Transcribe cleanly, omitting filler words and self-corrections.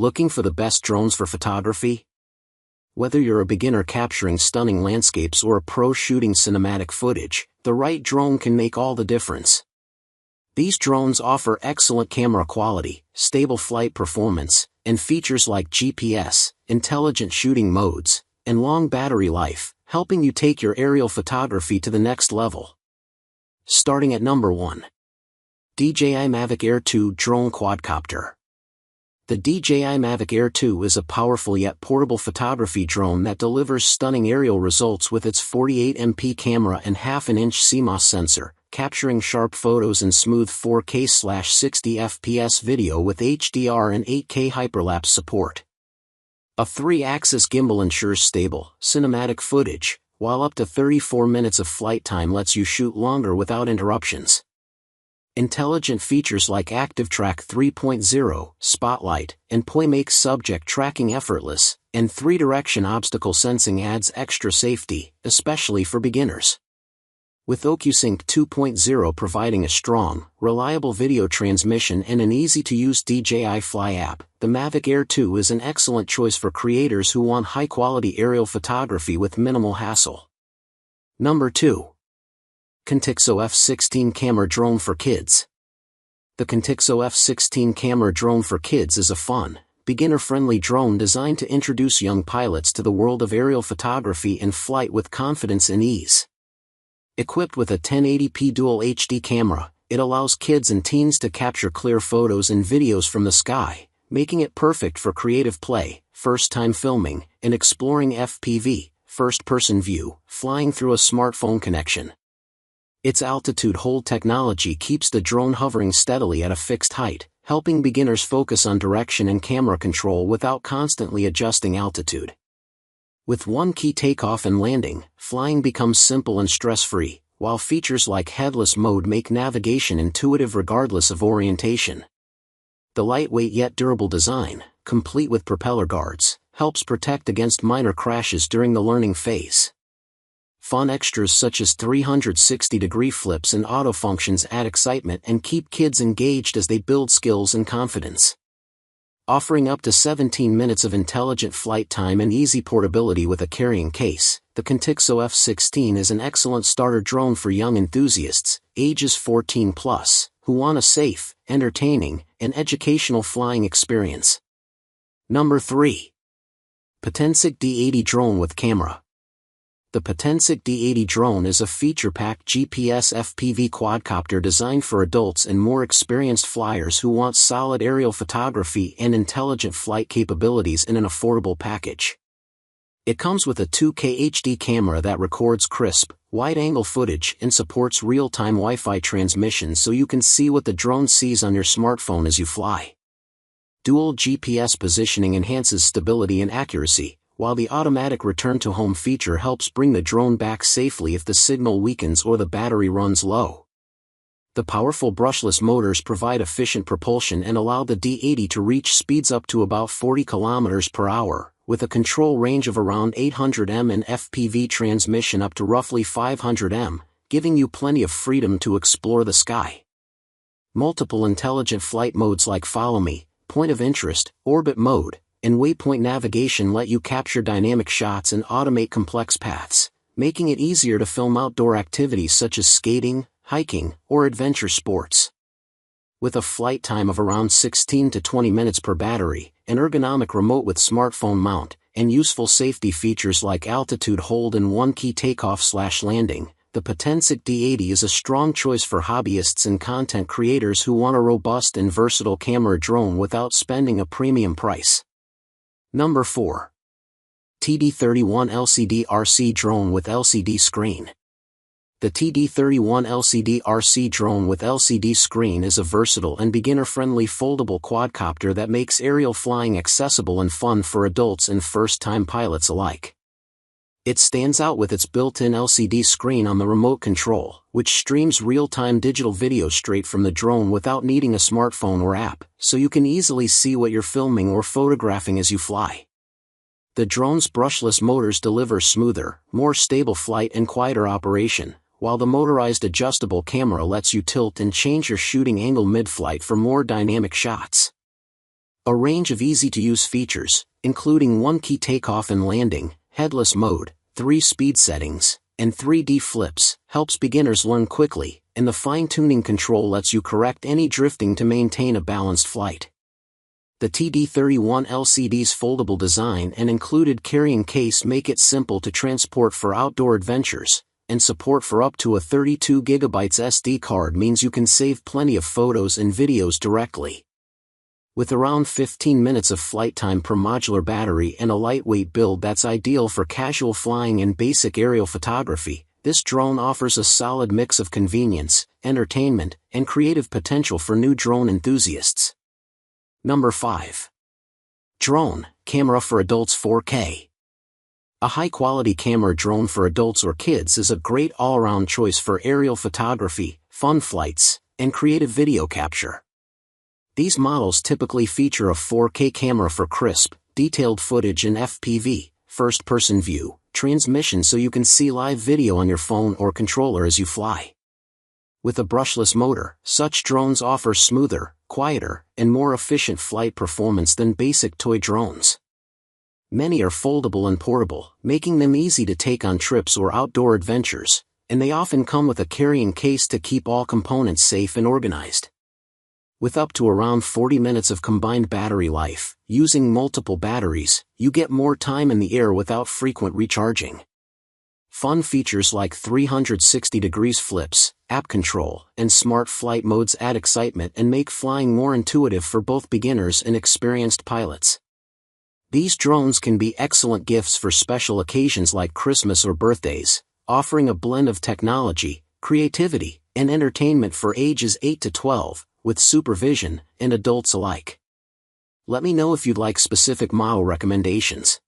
Looking for the best drones for photography? Whether you're a beginner capturing stunning landscapes or a pro shooting cinematic footage, the right drone can make all the difference. These drones offer excellent camera quality, stable flight performance, and features like GPS, intelligent shooting modes, and long battery life, helping you take your aerial photography to the next level. Starting at number 1. DJI Mavic Air 2 Drone Quadcopter. The DJI Mavic Air 2 is a powerful yet portable photography drone that delivers stunning aerial results with its 48MP camera and half-an-inch CMOS sensor, capturing sharp photos and smooth 4K/60fps video with HDR and 8K hyperlapse support. A 3-axis gimbal ensures stable, cinematic footage, while up to 34 minutes of flight time lets you shoot longer without interruptions. Intelligent features like Active Track 3.0, Spotlight, and POI make subject tracking effortless, and 3-direction obstacle sensing adds extra safety, especially for beginners. With OcuSync 2.0 providing a strong, reliable video transmission and an easy-to-use DJI Fly app, the Mavic Air 2 is an excellent choice for creators who want high-quality aerial photography with minimal hassle. Number 2. Contixo F16 Camera Drone for Kids. The Contixo F16 Camera Drone for Kids is a fun, beginner-friendly drone designed to introduce young pilots to the world of aerial photography and flight with confidence and ease. Equipped with a 1080p Dual HD camera, it allows kids and teens to capture clear photos and videos from the sky, making it perfect for creative play, first-time filming, and exploring FPV, first-person view, flying through a smartphone connection. Its altitude hold technology keeps the drone hovering steadily at a fixed height, helping beginners focus on direction and camera control without constantly adjusting altitude. With one key takeoff and landing, flying becomes simple and stress-free, while features like headless mode make navigation intuitive regardless of orientation. The lightweight yet durable design, complete with propeller guards, helps protect against minor crashes during the learning phase. Fun extras such as 360-degree flips and auto functions add excitement and keep kids engaged as they build skills and confidence. Offering up to 17 minutes of intelligent flight time and easy portability with a carrying case, the Contixo F16 is an excellent starter drone for young enthusiasts, ages 14+, who want a safe, entertaining, and educational flying experience. Number 3. Potensic D80 Drone with Camera. The Potensic D80 Drone is a feature-packed GPS FPV quadcopter designed for adults and more experienced flyers who want solid aerial photography and intelligent flight capabilities in an affordable package. It comes with a 2K HD camera that records crisp, wide-angle footage and supports real-time Wi-Fi transmission so you can see what the drone sees on your smartphone as you fly. Dual GPS positioning enhances stability and accuracy, while the automatic return-to-home feature helps bring the drone back safely if the signal weakens or the battery runs low. The powerful brushless motors provide efficient propulsion and allow the D80 to reach speeds up to about 40 km per hour, with a control range of around 800 m and FPV transmission up to roughly 500 m, giving you plenty of freedom to explore the sky. Multiple intelligent flight modes like Follow Me, Point of Interest, Orbit Mode, and waypoint navigation let you capture dynamic shots and automate complex paths, making it easier to film outdoor activities such as skating, hiking, or adventure sports. With a flight time of around 16 to 20 minutes per battery, an ergonomic remote with smartphone mount, and useful safety features like altitude hold and one-key takeoff/landing, the Potensic D80 is a strong choice for hobbyists and content creators who want a robust and versatile camera drone without spending a premium price. Number 4. TD31LCD RC Drone with LCD Screen. The TD31LCD RC Drone with LCD Screen is a versatile and beginner-friendly foldable quadcopter that makes aerial flying accessible and fun for adults and first-time pilots alike. It stands out with its built-in LCD screen on the remote control, which streams real-time digital video straight from the drone without needing a smartphone or app, so you can easily see what you're filming or photographing as you fly. The drone's brushless motors deliver smoother, more stable flight and quieter operation, while the motorized adjustable camera lets you tilt and change your shooting angle mid-flight for more dynamic shots. A range of easy-to-use features, including one-key takeoff and landing, headless mode, 3 speed settings, and 3D flips, helps beginners learn quickly, and the fine-tuning control lets you correct any drifting to maintain a balanced flight. The TD31LCD's foldable design and included carrying case make it simple to transport for outdoor adventures, and support for up to a 32GB SD card means you can save plenty of photos and videos directly. With around 15 minutes of flight time per modular battery and a lightweight build that's ideal for casual flying and basic aerial photography, this drone offers a solid mix of convenience, entertainment, and creative potential for new drone enthusiasts. Number 5. Drone Camera for Adults 4K. A high-quality camera drone for adults or kids is a great all-around choice for aerial photography, fun flights, and creative video capture. These models typically feature a 4K camera for crisp, detailed footage and FPV, first-person view, transmission so you can see live video on your phone or controller as you fly. With a brushless motor, such drones offer smoother, quieter, and more efficient flight performance than basic toy drones. Many are foldable and portable, making them easy to take on trips or outdoor adventures, and they often come with a carrying case to keep all components safe and organized. With up to around 40 minutes of combined battery life, using multiple batteries, you get more time in the air without frequent recharging. Fun features like 360 degrees flips, app control, and smart flight modes add excitement and make flying more intuitive for both beginners and experienced pilots. These drones can be excellent gifts for special occasions like Christmas or birthdays, offering a blend of technology, creativity, and entertainment for ages 8 to 12, with supervision, and adults alike. Let me know if you'd like specific model recommendations.